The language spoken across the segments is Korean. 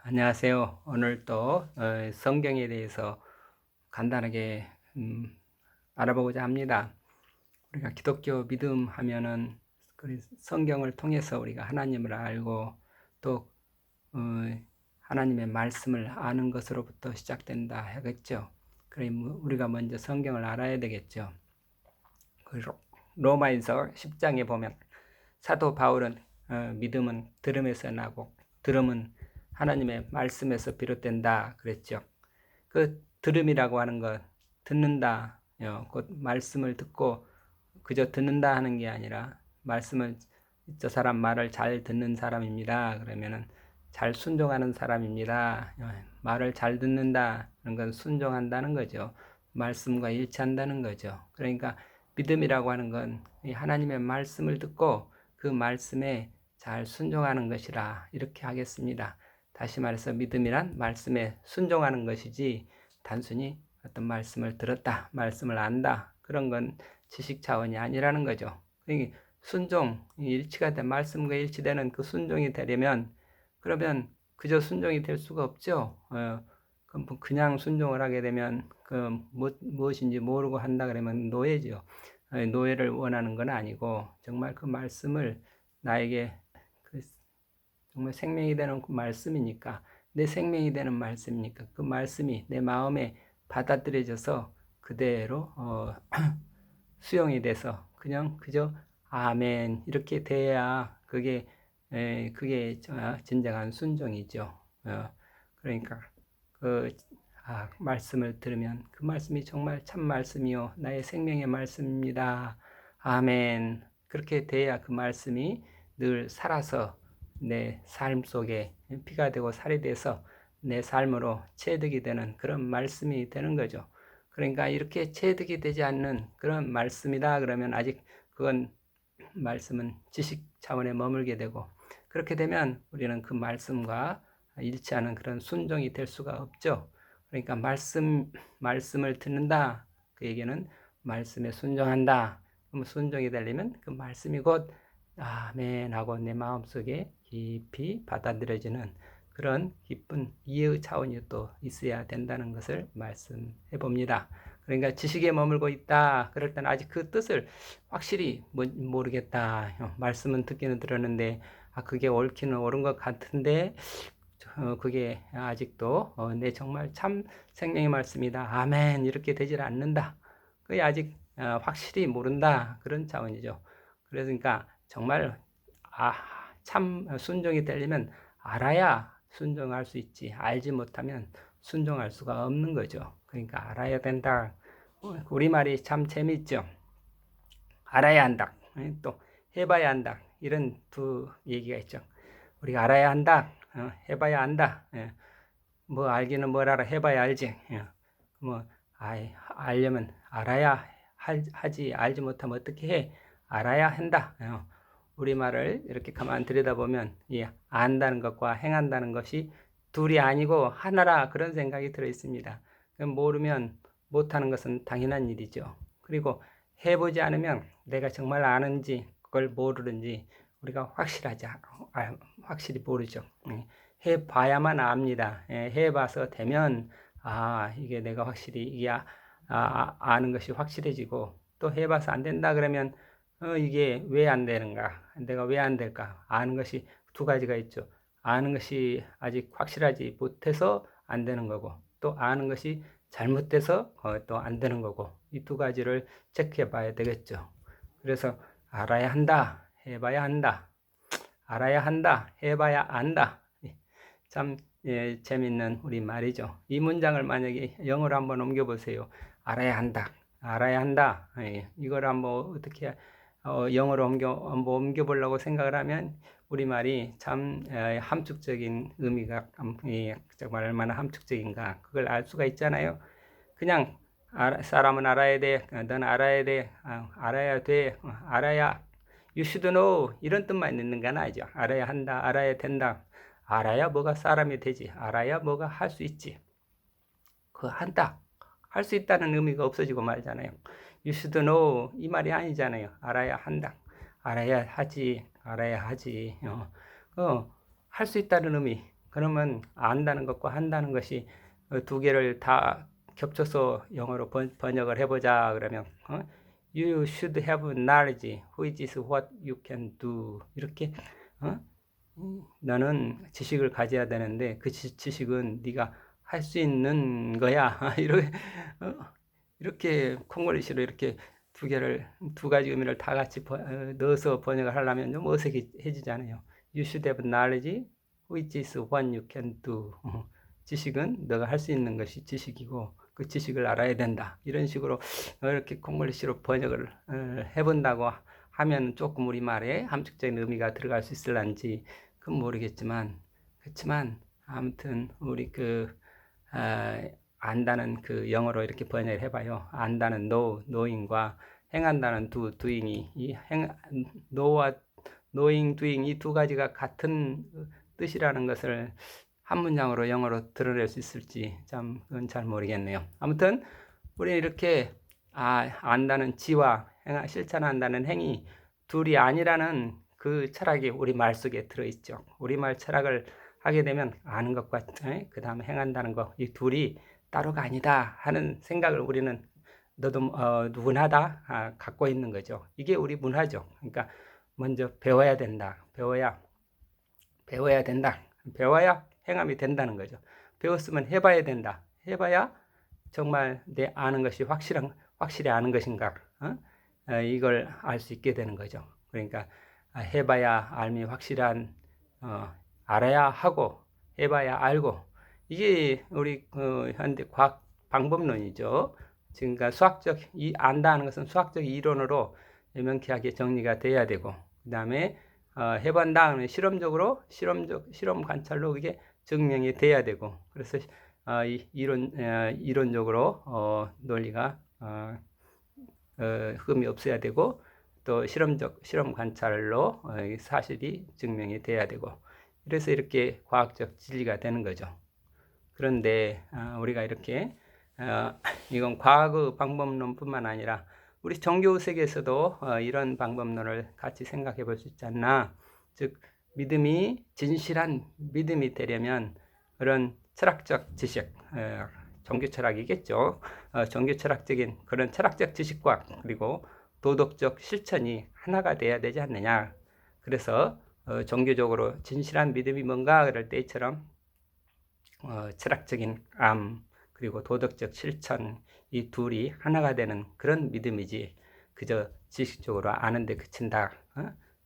안녕하세요. 오늘 또 성경에 대해서 간단하게 알아보고자 합니다. 우리가 기독교 믿음 하면은 성경을 통해서 우리가 하나님을 알고 또 어, 하나님의 말씀을 아는 것으로부터 시작된다 하겠죠. 그럼 우리가 먼저 성경을 알아야 되겠죠. 로마에서 10장에 보면 사도 바울은 믿음은 들음에서 나고 들음은 하나님의 말씀에서 비롯된다 그랬죠. 그 들음이라고 하는 것, 듣는다, 곧 말씀을 듣고 그저 듣는다 하는 게 아니라 말씀을, 저 사람 말을 잘 듣는 사람입니다. 그러면은 잘 순종하는 사람입니다. 말을 잘 듣는다는 건 순종한다는 거죠. 말씀과 일치한다는 거죠. 그러니까 믿음이라고 하는 건 하나님의 말씀을 듣고 그 말씀에 잘 순종하는 것이라 이렇게 하겠습니다. 다시 말해서 믿음이란 말씀에 순종하는 것이지 단순히 어떤 말씀을 들었다, 말씀을 안다 그런 건 지식 차원이 아니라는 거죠. 그러니까 순종, 일치가 된 말씀과 일치되는 그 순종이 되려면 그러면 그저 순종이 될 수가 없죠. 그냥 순종을 하게 되면 그 무엇인지 모르고 한다 그러면 노예죠. 노예를 원하는 건 아니고 정말 그 말씀을 나에게 그 정말 생명이 되는 그 말씀이니까 내 생명이 되는 말씀이니까 그 말씀이 내 마음에 받아들여져서 그대로 수용이 돼서 그냥 그저 아멘 이렇게 돼야 그게 진정한 순종이죠. 그러니까 그 말씀을 들으면 그 말씀이 정말 참 말씀이요 나의 생명의 말씀입니다. 아멘. 그렇게 돼야 그 말씀이 늘 살아서 내 삶 속에 피가 되고 살이 돼서 내 삶으로 체득이 되는 그런 말씀이 되는 거죠. 그러니까 이렇게 체득이 되지 않는 그런 말씀이다 그러면 아직 그건 말씀은 지식 차원에 머물게 되고 그렇게 되면 우리는 그 말씀과 일치하는 그런 순종이 될 수가 없죠. 그러니까 말씀을 듣는다. 그 얘기는 말씀에 순종한다. 그럼 순종이 되려면 그 말씀이 곧 아멘 하고 내 마음속에 깊이 받아들여지는 그런 기쁜 이해 차원이 또 있어야 된다는 것을 말씀해 봅니다. 그러니까 지식에 머물고 있다. 그럴 때는 아직 그 뜻을 확실히 모르겠다. 말씀은 듣기는 들었는데 그게 옳기는 옳은 것 같은데 그게 아직도 내 정말 참 생명의 말씀이다. 아멘 이렇게 되질 않는다. 그게 아직 확실히 모른다. 그런 차원이죠. 그러니까 정말 참 순종이 되려면 알아야 순종할 수 있지. 알지 못하면 순종할 수가 없는 거죠. 그러니까 알아야 된다. 우리말이 참 재밌죠. 알아야 한다. 또 해봐야 한다. 이런 두 얘기가 있죠. 우리가 알아야 한다. 해봐야 한다. 뭐 알기는 뭘 알아. 해봐야 알지. 뭐 알려면 알아야 하지. 알지 못하면 어떻게 해. 알아야 한다. 우리말을 이렇게 가만 들여다보면 이 안다는 것과 행한다는 것이 둘이 아니고 하나라 그런 생각이 들어 있습니다. 모르면 못하는 것은 당연한 일이죠. 그리고 해보지 않으면 내가 정말 아는지 그걸 모르는지 우리가 확실히 모르죠. 해봐야만 압니다. 해봐서 되면 이게 내가 확실히 이게 아는 것이 확실해지고 또 해봐서 안 된다 그러면 이게 왜 안 되는가? 내가 왜 안 될까? 아는 것이 두 가지가 있죠. 아는 것이 아직 확실하지 못해서 안 되는 거고 또 아는 것이 잘못돼서 또 안 되는 거고 이 두 가지를 체크해 봐야 되겠죠. 그래서 알아야 한다, 해봐야 한다, 알아야 한다, 해봐야 안다. 참 재밌는 우리 말이죠. 이 문장을 만약에 영어로 한번 옮겨보세요. 알아야 한다, 알아야 한다. 이걸 한번 어떻게 영어로 한번 옮겨보려고 생각을 하면 우리말이 참 함축적인 의미가 정말 얼마나 함축적인가 그걸 알 수가 있잖아요. 그냥 사람은 알아야 돼, 넌 알아야 돼, 알아야 돼, 알아야 you should know 이런 뜻만 있는 건 아니죠. 알아야 한다, 알아야 된다. 알아야 뭐가 사람이 되지. 알아야 뭐가 할 수 있지. 그 한다. 할 수 있다는 의미가 없어지고 말잖아요. You should know 이 말이 아니잖아요. 알아야 한다. 알아야 하지. 알아야 하지. 할 수 있다는 의미. 그러면 안다는 것과 한다는 것이 두 개를 다 겹쳐서 영어로 번역을 해보자 그러면 You should have knowledge which is what you can do. 이렇게 너는 지식을 가져야 되는데 그 지식은 네가 할 수 있는 거야. 이렇게 콩글리시로 이렇게 두 가지 의미를 다 같이 넣어서 번역을 하려면 좀 어색해지잖아요. You should have knowledge which is what you can do. 지식은 너가 할 수 있는 것이 지식이고 그 지식을 알아야 된다. 이런 식으로 이렇게 콩글리시로 번역을 해본다고 하면 조금 우리말에 함축적인 의미가 들어갈 수 있을런지 그건 모르겠지만 그렇지만 아무튼 우리 안다는 그 영어로 이렇게 번역을 해봐요. 안다는 knowing과 행한다는 doing이 know와 knowing, doing 이 두 가지가 같은 뜻이라는 것을 한 문장으로 영어로 드러낼 수 있을지 그건 잘 모르겠네요. 아무튼 우리 이렇게 안다는 지와 실천한다는 행위 둘이 아니라는 그 철학이 우리 말 속에 들어있죠. 우리말 철학을 하게 되면 아는 것과 그 다음에 행한다는 것 이 둘이 따로가 아니다 하는 생각을 우리는 누구나 다 갖고 있는 거죠. 이게 우리 문화죠. 그러니까 먼저 배워야 된다. 배워야 된다. 배워야 행함이 된다는 거죠. 배웠으면 해봐야 된다. 해봐야 정말 내 아는 것이 확실히 아는 것인가 이걸 알 수 있게 되는 거죠. 그러니까 해봐야 알미 확실한 알아야 하고 해봐야 알고 이게 우리 현대 과학 방법론이죠. 그러니까 안다 하는 것은 수학적 이론으로 명쾌하게 정리가 돼야 되고 그 다음에 해본다 하면 실험 관찰로 그게 증명이 돼야 되고 그래서 이론적으로 논리가 흠이 없어야 되고 또 실험 관찰로 사실이 증명이 돼야 되고 그래서 이렇게 과학적 진리가 되는 거죠. 그런데 우리가 이렇게 이건 과학의 방법론뿐만 아니라 우리 종교 세계에서도 이런 방법론을 같이 생각해 볼 수 있지 않나. 즉 믿음이 진실한 믿음이 되려면 그런 철학적 지식, 종교 철학이겠죠. 종교 철학적인 그런 철학적 지식과 그리고 도덕적 실천이 하나가 돼야 되지 않느냐. 그래서 종교적으로 진실한 믿음이 뭔가 그럴 때처럼 철학적인 암 그리고 도덕적 실천 이 둘이 하나가 되는 그런 믿음이지 그저 지식적으로 아는데 그친다.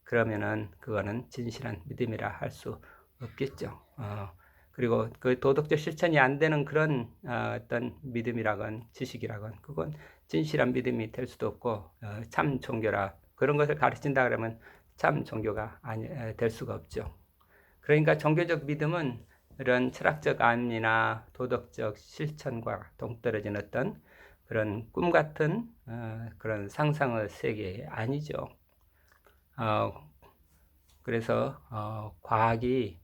그러면은 그거는 진실한 믿음이라 할 수 없겠죠. 그리고 그 도덕적 실천이 안 되는 그런 어떤 믿음이라건 지식이라건 그건 진실한 믿음이 될 수도 없고 참 종교라 그런 것을 가르친다 그러면 참 종교가 될 수가 없죠. 그러니까 종교적 믿음은 이런 철학적 안리나 도덕적 실천과 동떨어진 어떤 그런 꿈 같은 그런 상상의 세계 아니죠. 그래서 과학이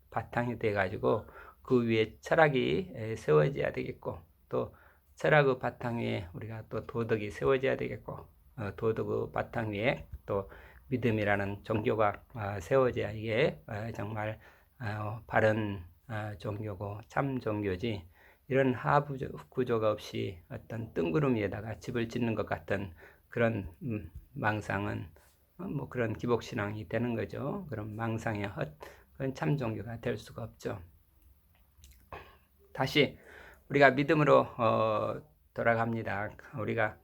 바탕이 돼 가지고 그 위에 철학이 세워져야 되겠고 또 철학의 바탕 위에 우리가 또 도덕이 세워져야 되겠고 도덕의 바탕 위에 또 믿음이라는 종교가 세워져야 이게 정말 바른 종교고 참 종교지 이런 하부 구조가 없이 어떤 뜬구름 위에다가 집을 짓는 것 같은 그런 망상은 뭐 그런 기복신앙이 되는 거죠. 그런 망상의 그건 참 종교가 될 수가 없죠. 다시 우리가 믿음으로 돌아갑니다. 우리가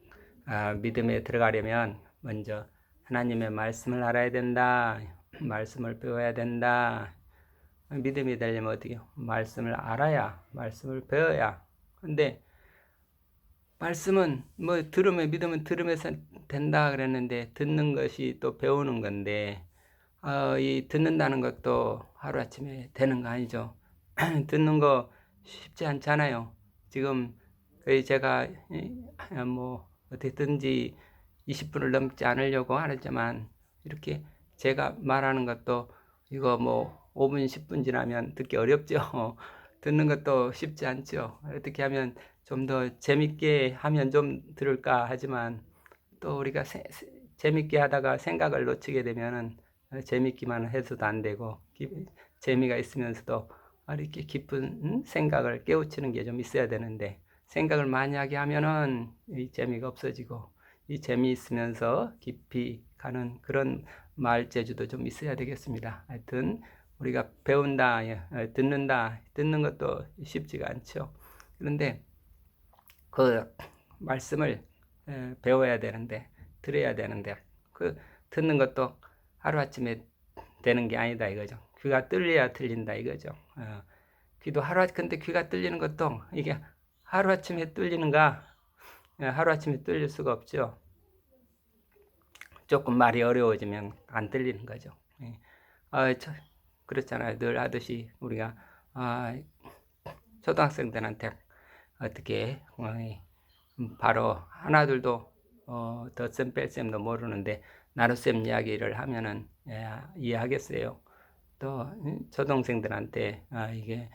믿음에 들어가려면 먼저 하나님의 말씀을 알아야 된다. 말씀을 배워야 된다. 믿음이 되려면 어떻게 말씀을 알아야 말씀을 배워야. 근데 말씀은 뭐 믿음은 들으면서 된다 그랬는데 듣는 것이 또 배우는 건데 이 듣는다는 것도 하루아침에 되는 거 아니죠. 듣는 거 쉽지 않잖아요. 지금 거의 제가 뭐 어떻게든지 20분을 넘지 않으려고 하지만 이렇게 제가 말하는 것도 이거 뭐 5분 10분 지나면 듣기 어렵죠. 듣는 것도 쉽지 않죠. 어떻게 하면 좀 더 재밌게 하면 좀 들을까 하지만 또 우리가 재밌게 하다가 생각을 놓치게 되면은 재밌기만 해서도 안 되고 재미가 있으면서도 이렇게 깊은 생각을 깨우치는 게 좀 있어야 되는데, 생각을 많이 하게 하면은 이 재미가 없어지고, 이 재미있으면서 깊이 가는 그런 말 재주도 좀 있어야 되겠습니다. 하여튼 우리가 배운다, 듣는다, 듣는 것도 쉽지가 않죠. 그런데 그 말씀을 배워야 되는데, 들어야 되는데, 그 듣는 것도 하루아침에 되는 게 아니다 이거죠. 귀가 뚫려야 들린다 이거죠. 근데 귀가 뚫리는 것도 이게 하루아침에 뚫리는가? 하루아침에 뚫릴 수가 없죠. 조금 말이 어려워지면 안 들리는 거죠. 그렇잖아요. 늘 하듯이 우리가 초등학생들한테 어떻게 바로 하나둘도 덧셈 뺄셈도 모르는데 나눗셈 이야기를 하면은 이해하겠어요. 또 초등생들한테 이게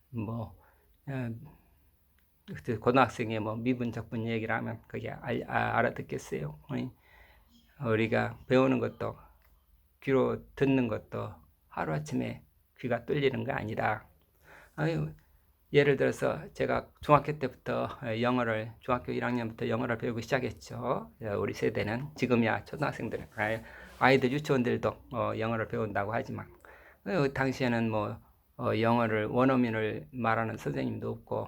뭐 고등학생의 뭐 미분적분 얘기를 하면 그게 알아듣겠어요. 우리가 배우는 것도 귀로 듣는 것도 하루아침에 귀가 뚫리는 거 아니라, 예를 들어서 제가 중학교 때부터 중학교 1학년부터 영어를 배우기 시작했죠. 우리 세대는 지금이야 초등학생들, 아이들 유치원들도 영어를 배운다고 하지만 당시에는 뭐 영어를 원어민을 말하는 선생님도 없고,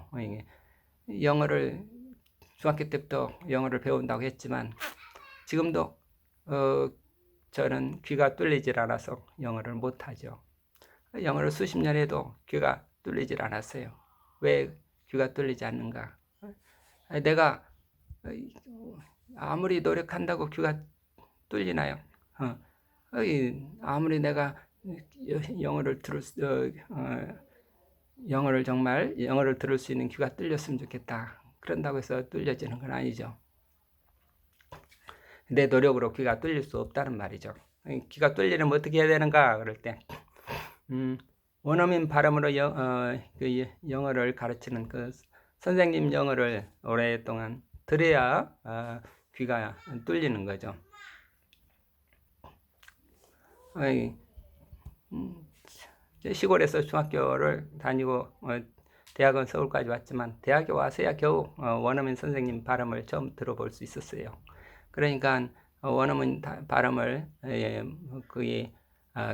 영어를 중학교 때부터 영어를 배운다고 했지만 지금도 저는 귀가 뚫리질 않아서 영어를 못하죠. 영어를 수십 년 해도 귀가 뚫리질 않았어요. 왜 귀가 뚫리지 않는가? 내가 아무리 노력한다고 귀가 뚫리나요? 아무리 내가 영어를 들을 수 있는 귀가 뚫렸으면 좋겠다. 그런다고 해서 뚫려지는 건 아니죠. 내 노력으로 귀가 뚫릴 수 없다는 말이죠. 귀가 뚫리려면 어떻게 해야 되는가? 그럴 때 원어민 발음으로 영어를 가르치는 그 선생님 영어를 오랫동안 들어야 귀가 뚫리는 거죠. 시골에서 중학교를 다니고 대학은 서울까지 왔지만 대학에 와서야 겨우 원어민 선생님 발음을 처음 들어볼 수 있었어요. 그러니까 원어민 발음을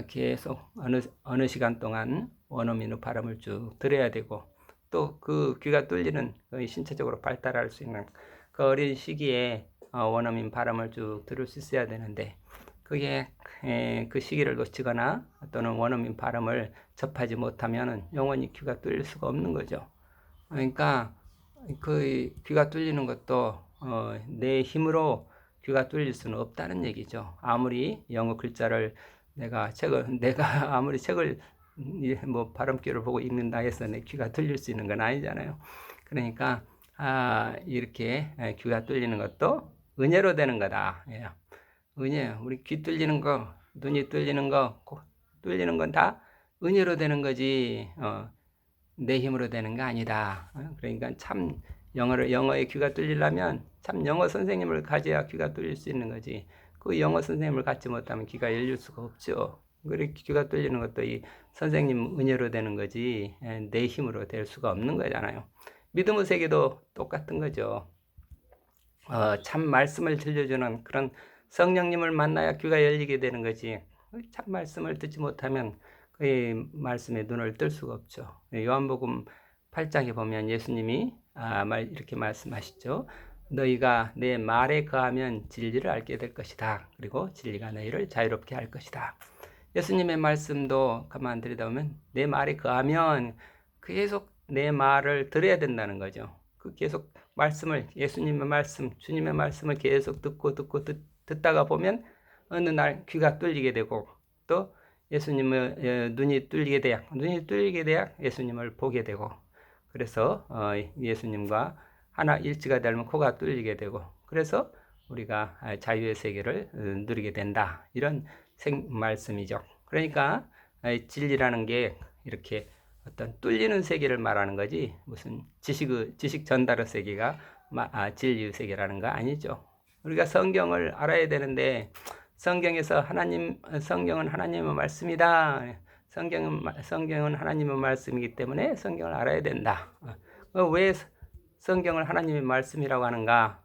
계속 어느 시간 동안 원어민의 발음을 쭉 들어야 되고, 또 그 귀가 뚫리는 신체적으로 발달할 수 있는 그 어린 시기에 원어민 발음을 쭉 들을 수 있어야 되는데, 그게 그 시기를 놓치거나 또는 원어민 발음을 접하지 못하면 영원히 귀가 뚫릴 수가 없는 거죠. 그러니까 그 귀가 뚫리는 것도 내 힘으로 귀가 뚫릴 수는 없다는 얘기죠. 아무리 영어 글자를 내가 아무리 책을 뭐 발음기를 보고 읽는다 해서 내 귀가 뚫릴 수 있는 건 아니잖아요. 그러니까 이렇게 귀가 뚫리는 것도 은혜로 되는 거다. 은혜, 우리 귀 뚫리는 거, 눈이 뚫리는 거, 코 뚫리는 건 다 은혜로 되는 거지, 내 힘으로 되는 거 아니다. 그러니까 참 영어에 귀가 뚫리려면 참 영어 선생님을 가져야 귀가 뚫릴 수 있는 거지. 그 영어 선생님을 갖지 못하면 귀가 열릴 수가 없죠. 그렇게 귀가 뚫리는 것도 이 선생님 은혜로 되는 거지, 내 힘으로 될 수가 없는 거잖아요. 믿음의 세계도 똑같은 거죠. 참 말씀을 들려주는 그런 성령님을 만나야 귀가 열리게 되는 거지, 참 말씀을 듣지 못하면 그 말씀에 눈을 뜰 수가 없죠. 요한복음 8장에 보면 예수님이 이렇게 말씀하시죠. 너희가 내 말에 거하면 진리를 알게 될 것이다. 그리고 진리가 너희를 자유롭게 할 것이다. 예수님의 말씀도 가만 들여다보면 내 말에 거하면 계속 내 말을 들어야 된다는 거죠. 그 계속 예수님의 말씀, 주님의 말씀을 계속 듣다가 보면 어느 날 귀가 뚫리게 되고, 또 예수님의 눈이 뚫리게 돼야 예수님을 보게 되고, 그래서 예수님과 하나 일치가 되면 코가 뚫리게 되고, 그래서 우리가 자유의 세계를 누리게 된다. 이런 말씀이죠. 그러니까 진리라는 게 이렇게 어떤 뚫리는 세계를 말하는 거지, 무슨 지식 전달의 세계가 진리의 세계라는 거 아니죠. 우리가 성경을 알아야 되는데, 성경은 하나님의 말씀이다. 성경은 하나님의 말씀이기 때문에 성경을 알아야 된다. 왜 성경을 하나님의 말씀이라고 하는가?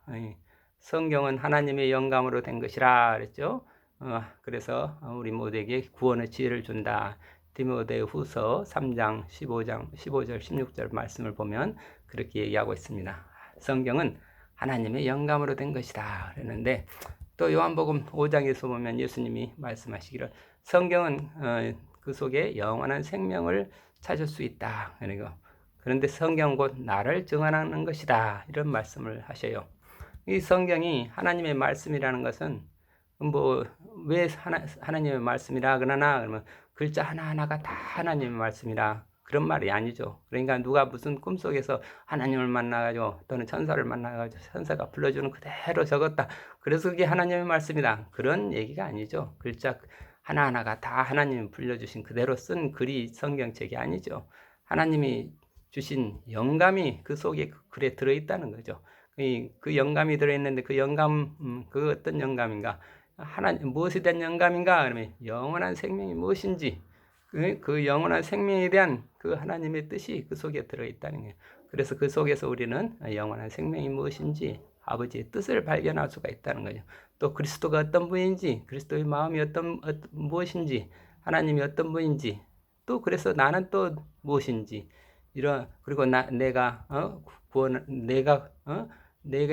성경은 하나님의 영감으로 된 것이라 그랬죠. 그래서 우리 모두에게 구원의 지혜를 준다. 디모데후서 3장 15절 16절 말씀을 보면 그렇게 얘기하고 있습니다. 성경은 하나님의 영감으로 된 것이다 그랬는데, 또 요한복음 5장에서 보면 예수님이 말씀하시기를 성경은 그 속에 영원한 생명을 찾을 수 있다. 그런데 성경 곧 나를 증언하는 것이다. 이런 말씀을 하셔요. 이 성경이 하나님의 말씀이라는 것은 왜 하나님의 말씀이라 그러나, 그러면 글자 하나하나가 다 하나님의 말씀이라 그런 말이 아니죠. 그러니까 누가 무슨 꿈속에서 하나님을 만나가지고 또는 천사를 만나가지고 천사가 불러주는 그대로 적었다, 그래서 그게 하나님의 말씀이다, 그런 얘기가 아니죠. 글자 하나하나가 다 하나님이 불려주신 그대로 쓴 글이 성경책이 아니죠. 하나님이 주신 영감이 그 속에 그 글에 들어있다는 거죠. 그 영감이 들어있는데 그 영감, 그 어떤 영감인가? 무엇에 대한 영감인가? 그러면 영원한 생명이 무엇인지, 그 영원한 생명에 대한 그 하나님의 뜻이 그 속에 들어있다는 거예요. 그래서 그 속에서 우리는 영원한 생명이 무엇인지 아버지의 뜻을 발견할 수가 있다는 거죠. 또 그리스도가 어떤 분인지, 그리스도의 마음이 무엇인지, 하나님이 어떤 분인지, 또 그래서 나는 또 무엇인지, 그리고 내가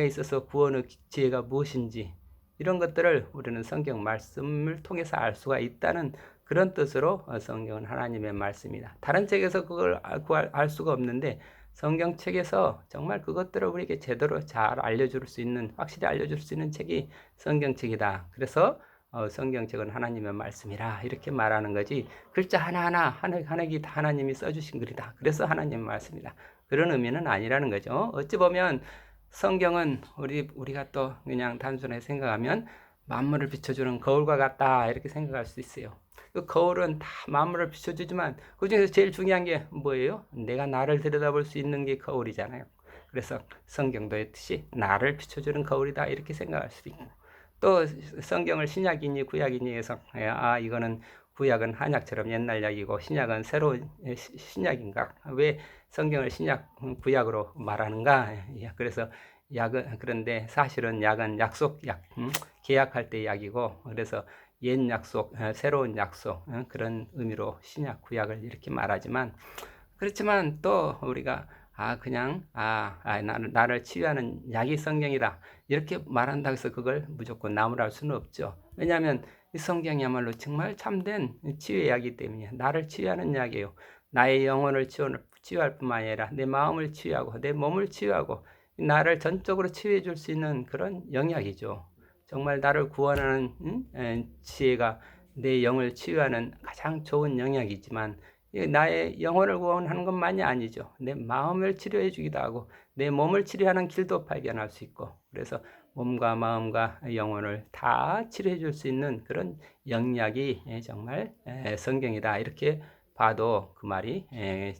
있어서 구원의 지혜가 무엇인지, 이런 것들을 우리는 성경 말씀을 통해서 알 수가 있다는 그런 뜻으로 성경은 하나님의 말씀이다. 다른 책에서 그걸 알 수가 없는데 성경책에서 정말 그것들을 우리에게 제대로 잘 알려줄 수 있는, 확실히 알려줄 수 있는 책이 성경책이다. 그래서 성경책은 하나님의 말씀이라 이렇게 말하는 거지, 글자 하나하나 하나기 다 하나님이 써주신 글이다, 그래서 하나님의 말씀이다, 그런 의미는 아니라는 거죠. 어찌 보면 성경은 우리가 또 그냥 단순하게 생각하면 만물을 비춰주는 거울과 같다 이렇게 생각할 수 있어요. 그 거울은 다 만물을 비춰주지만 그 중에서 제일 중요한 게 뭐예요? 내가 나를 들여다볼 수 있는 게 거울이잖아요. 그래서 성경도 있듯이 나를 비춰주는 거울이다 이렇게 생각할 수도 있고, 또 성경을 신약이니 구약이니 해서 이거는 구약은 한약처럼 옛날 약이고 신약은 새로운 신약인가? 왜 성경을 신약, 구약으로 말하는가? 그래서 그런데 사실은 약은 계약할 때 약이고, 그래서 옛 약속, 새로운 약속, 그런 의미로 신약, 구약을 이렇게 말하지만, 그렇지만 또 우리가 그냥 나를 치유하는 약이 성경이다 이렇게 말한다고 해서 그걸 무조건 나무랄 수는 없죠. 왜냐하면 이 성경이야말로 정말 참된 치유의 약이기 때문에 나를 치유하는 약이에요. 나의 영혼을 치유할 뿐만 아니라 내 마음을 치유하고 내 몸을 치유하고 나를 전적으로 치유해 줄 수 있는 그런 영약이죠. 정말 나를 구원하는 지혜가 내 영을 치유하는 가장 좋은 영약이지만, 나의 영혼을 구원하는 것만이 아니죠. 내 마음을 치료해 주기도 하고 내 몸을 치료하는 길도 발견할 수 있고, 그래서 몸과 마음과 영혼을 다 치료해 줄 수 있는 그런 영약이 정말 성경이다 이렇게 봐도 그 말이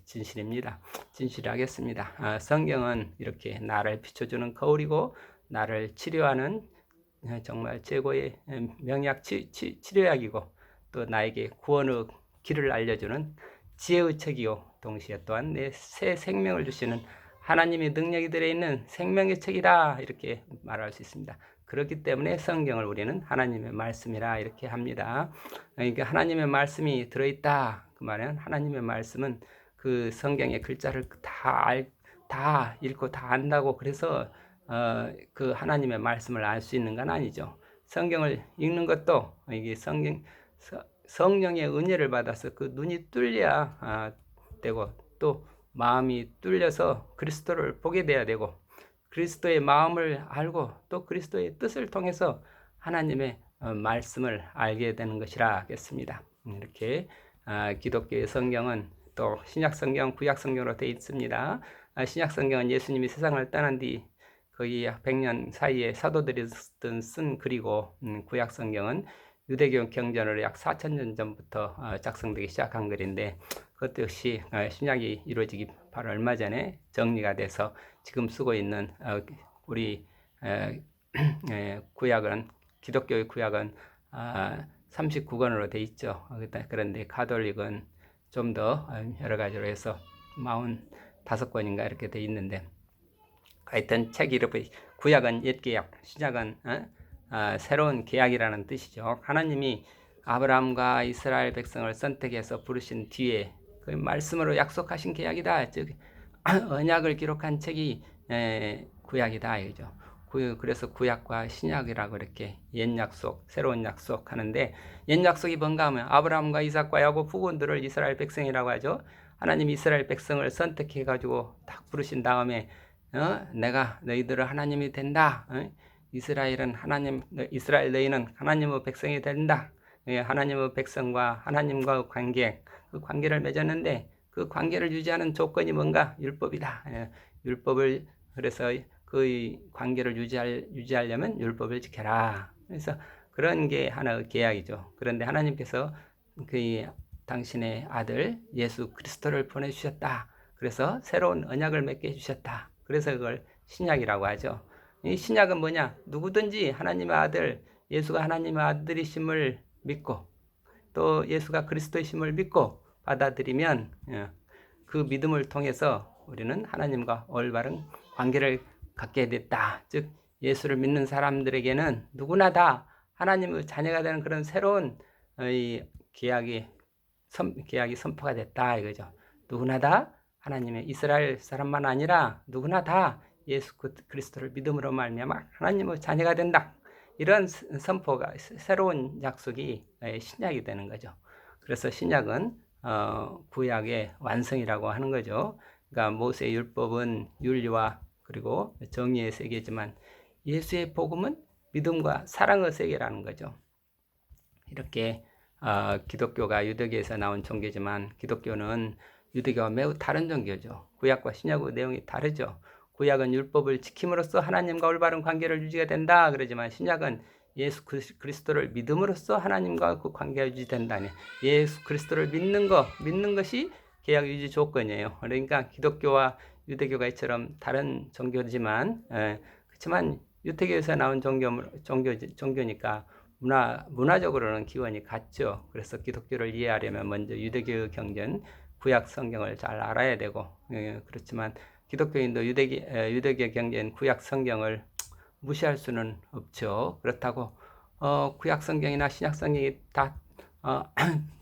진실입니다. 진실하겠습니다. 성경은 이렇게 나를 비춰주는 거울이고 나를 치료하는 정말 최고의 명약 치료약이고, 또 나에게 구원의 길을 알려주는 지혜의 책이요, 동시에 또한 내 새 생명을 주시는 하나님의 능력이 들어있는 생명의 책이다 이렇게 말할 수 있습니다. 그렇기 때문에 성경을 우리는 하나님의 말씀이라 이렇게 합니다. 그러니까 하나님의 말씀이 들어있다 그 말은, 하나님의 말씀은 그 성경의 글자를 다 읽고 다 안다고 그래서 그 하나님의 말씀을 알 수 있는 건 아니죠. 성경을 읽는 것도 이게 성령의 은혜를 받아서 그 눈이 뚫려야 되고, 또 마음이 뚫려서 그리스도를 보게 돼야 되고, 그리스도의 마음을 알고 또 그리스도의 뜻을 통해서 하나님의 말씀을 알게 되는 것이라 하겠습니다. 이렇게 기독교의 성경은 또 신약 성경, 구약 성경으로 되어 있습니다. 신약 성경은 예수님이 세상을 떠난 뒤 거의 약 100년 사이에 사도들이 쓴 글이고, 구약 성경은 유대교 경전으로 약 4,000년 전부터 작성되기 시작한 글인데, 그것도 역시 신약이 이루어지기 바로 얼마 전에 정리가 돼서 지금 쓰고 있는 우리 구약은, 기독교의 구약은 39권으로 돼 있죠. 그런데 가톨릭은 좀 더 여러 가지로 해서 45권인가 이렇게 돼 있는데, 하여튼 책 이름이 구약은 옛계약, 신약은 새로운 계약이라는 뜻이죠. 하나님이 아브라함과 이스라엘 백성을 선택해서 부르신 뒤에 그 말씀으로 약속하신 계약이다. 즉 언약을 기록한 책이 구약이다 이거죠. 그래서 구약과 신약이라고 이렇게 옛 약속, 새로운 약속 하는데, 옛 약속이 뭔가 하면 아브라함과 이삭과 야곱 후손들을 이스라엘 백성이라고 하죠. 하나님이 이스라엘 백성을 선택해 가지고 딱 부르신 다음에 내가 너희들을 하나님이 된다. 이스라엘 너희는 하나님의 백성이 된다. 하나님의 백성과 하나님과 관계, 그 관계를 맺었는데 그 관계를 유지하는 조건이 뭔가? 율법이다. 율법을, 그래서 그 관계를 유지하려면 율법을 지켜라. 그래서 그런 게 하나의 계약이죠. 그런데 하나님께서 그 당신의 아들 예수 그리스도를 보내주셨다. 그래서 새로운 언약을 맺게 해주셨다. 그래서 그걸 신약이라고 하죠. 이 신약은 뭐냐? 누구든지 하나님의 아들, 예수가 하나님의 아들이심을 믿고 또 예수가 그리스도이심을 믿고 받아들이면 그 믿음을 통해서 우리는 하나님과 올바른 관계를 갖게 됐다. 즉 예수를 믿는 사람들에게는 누구나 다 하나님의 자녀가 되는 그런 새로운 계약이 선포가 됐다 이거죠. 누구나 다 하나님의, 이스라엘 사람만 아니라 누구나 다 예수 그리스도를 믿음으로 말미암아 하나님의 자녀가 된다. 이런 선포가, 새로운 약속이 신약이 되는 거죠. 그래서 신약은 구약의 완성이라고 하는 거죠. 그러니까 모세의 율법은 윤리와 그리고 정의의 세계지만 예수의 복음은 믿음과 사랑의 세계라는 거죠. 이렇게 기독교가 유대교에서 나온 종교지만 기독교는 유대교와 매우 다른 종교죠. 구약과 신약의 내용이 다르죠. 구약은 율법을 지킴으로써 하나님과 올바른 관계를 유지가 된다 그러지만 신약은 예수 그리스도를 믿음으로써 하나님과 그 관계가 유지된다니, 예수 그리스도를 믿는 것이 계약 유지 조건이에요. 그러니까 기독교와 유대교가 이처럼 다른 종교지만 그렇지만 유대교에서 나온 종교니까 문화적으로는 기원이 같죠. 그래서 기독교를 이해하려면 먼저 유대교 경전, 구약 성경을 잘 알아야 되고, 그렇지만 기독교인도 유대교 경전, 구약 성경을 무시할 수는 없죠. 그렇다고 구약 성경이나 신약 성경이 다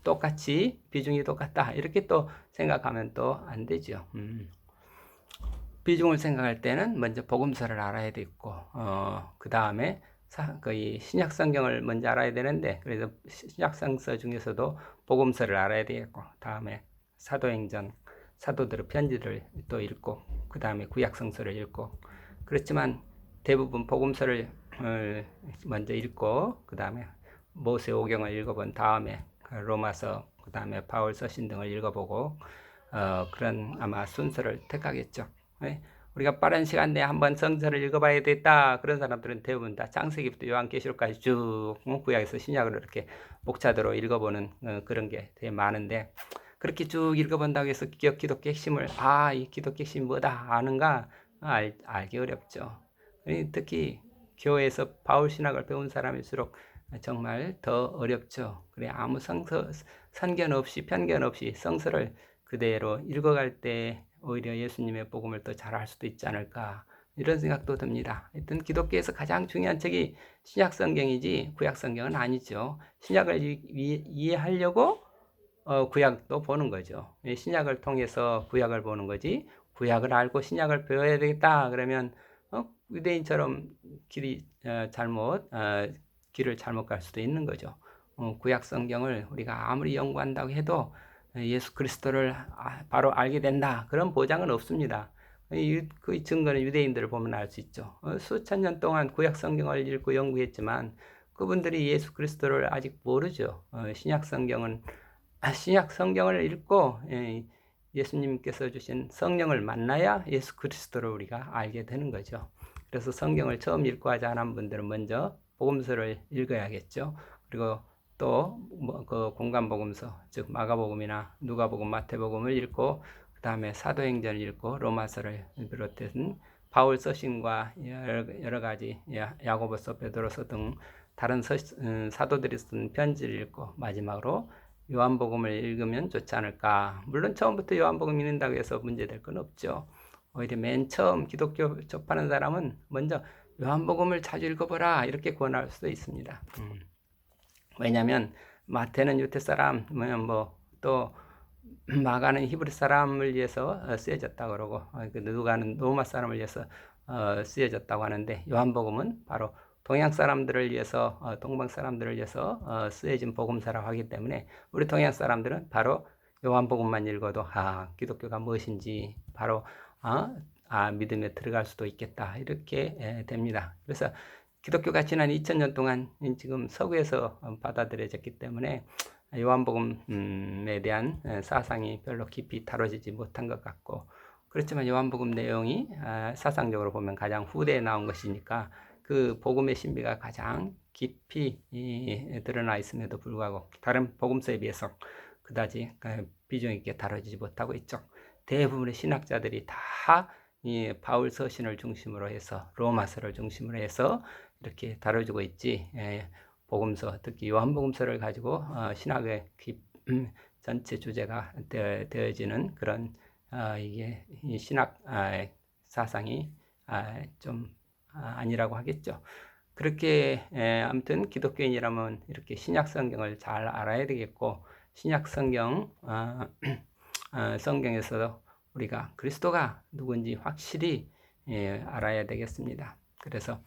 똑같이 비중이 똑같다 이렇게 또 생각하면 또 안 되죠. 비중을 생각할 때는 먼저 복음서를 알아야 되고 그 다음에 거의 신약 성경을 먼저 알아야 되는데, 그래서 신약 성서 중에서도 복음서를 알아야 되겠고, 다음에 사도행전, 사도들의 편지를 또 읽고, 그 다음에 구약 성서를 읽고, 그렇지만 대부분 복음서를 먼저 읽고 그 다음에 모세오경을 읽어본 다음에 로마서, 그 다음에 바울 서신 등을 읽어보고 그런 아마 순서를 택하겠죠. 우리가 빠른 시간 내에 한번 성서를 읽어봐야 됐다. 그런 사람들은 대부분 다 창세기부터 요한계시록까지 쭉 구약에서 신약으로 이렇게 목차대로 읽어보는 그런 게 되게 많은데, 그렇게 쭉 읽어본다고 해서 기독교 핵심을 이 기독교 핵심이 뭐다 아는가? 알기 어렵죠. 특히 교회에서 바울 신학을 배운 사람일수록 정말 더 어렵죠. 그래, 아무 선견 없이 편견 없이 성서를 그대로 읽어갈 때 오히려 예수님의 복음을 더 잘할 수도 있지 않을까, 이런 생각도 듭니다. 하여튼 기독교에서 가장 중요한 책이 신약 성경이지 구약 성경은 아니죠. 신약을 이해하려고 구약도 보는 거죠. 신약을 통해서 구약을 보는 거지, 구약을 알고 신약을 배워야 되겠다 그러면 유대인처럼 길을 잘못 갈 수도 있는 거죠. 구약 성경을 우리가 아무리 연구한다고 해도 예수 그리스도를 바로 알게 된다 그런 보장은 없습니다. 그 증거는 유대인들을 보면 알 수 있죠. 수천 년 동안 구약 성경을 읽고 연구했지만 그분들이 예수 그리스도를 아직 모르죠. 신약 성경을 읽고 예수님께서 주신 성령을 만나야 예수 그리스도를 우리가 알게 되는 거죠. 그래서 성경을 처음 읽고 하자 하는 분들은 먼저 복음서를 읽어야겠죠. 그리고 또 그 공간복음서, 즉 마가복음이나 누가복음, 마태복음을 읽고 그 다음에 사도행전을 읽고 로마서를 비롯해서 바울 서신과 여러 가지 야고보서, 베드로서 등 다른 사도들이 쓴 편지를 읽고 마지막으로 요한복음을 읽으면 좋지 않을까? 물론 처음부터 요한복음 읽는다고 해서 문제될 건 없죠. 오히려 맨 처음 기독교 접하는 사람은 먼저 요한복음을 자주 읽어보라 이렇게 권할 수도 있습니다. 왜냐하면 마태는 유대 사람, 또 마가는 히브리 사람을 위해서 쓰여졌다고 그러고 누가는 로마 사람을 위해서 쓰여졌다고 하는데 요한복음은 바로 동양 사람들을 위해서 동방 사람들을 위해서 쓰여진 복음서라고 하기 때문에 우리 동양 사람들은 바로 요한복음만 읽어도 기독교가 무엇인지 바로 믿음에 들어갈 수도 있겠다 이렇게 됩니다. 그래서 기독교가 지난 2000년 동안 지금 서구에서 받아들여졌기 때문에 요한복음에 대한 사상이 별로 깊이 다뤄지지 못한 것 같고, 그렇지만 요한복음 내용이 사상적으로 보면 가장 후대에 나온 것이니까 그 복음의 신비가 가장 깊이 드러나 있음에도 불구하고 다른 복음서에 비해서 그다지 비중 있게 다뤄지지 못하고 있죠. 대부분의 신학자들이 다 이 바울 서신을 중심으로 해서 로마서를 중심으로 해서 이렇게 다뤄지고 있지. 복음서, 특히 요한복음서를 가지고 신학의 전체 주제가 되어지는 그런 이게 신학 사상이 좀 아니라고 하겠죠. 그렇게 아무튼 기독교인이라면 이렇게 신약 성경을 잘 알아야 되겠고, 신약 성경 성경에서 우리가 그리스도가 누군지 확실히 알아야 되겠습니다. 그래서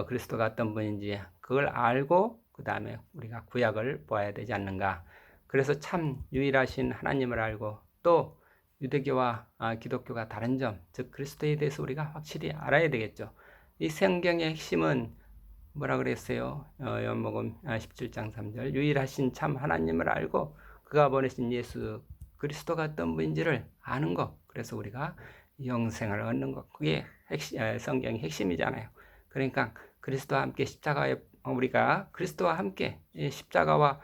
그리스도가 어떤 분인지 그걸 알고 그 다음에 우리가 구약을 보아야 되지 않는가. 그래서 참 유일하신 하나님을 알고 또 유대교와 기독교가 다른 점, 즉 그리스도에 대해서 우리가 확실히 알아야 되겠죠. 이 성경의 핵심은 뭐라 그랬어요? 요한복음 17장 3절 유일하신 참 하나님을 알고 그가 보내신 예수 그리스도가 어떤 분인지를 아는 것. 그래서 우리가 영생을 얻는 것. 그게 성경의 핵심이잖아요. 그러니까 그리스도와 함께 우리가 그리스도와 함께 십자가와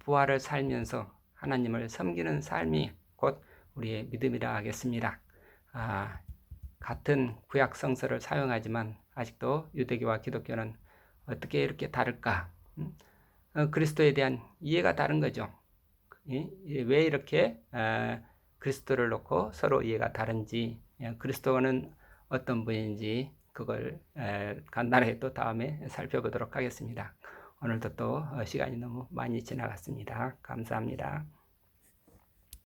부활을 살면서 하나님을 섬기는 삶이 곧 우리의 믿음이라 하겠습니다. 같은 구약 성서를 사용하지만 아직도 유대교와 기독교는 어떻게 이렇게 다를까? 그리스도에 대한 이해가 다른 거죠. 왜 이렇게 그리스도를 놓고 서로 이해가 다른지, 그리스도는 어떤 분인지 그걸 간단하게 또 다음에 살펴보도록 하겠습니다. 오늘도 또 시간이 너무 많이 지나갔습니다. 감사합니다.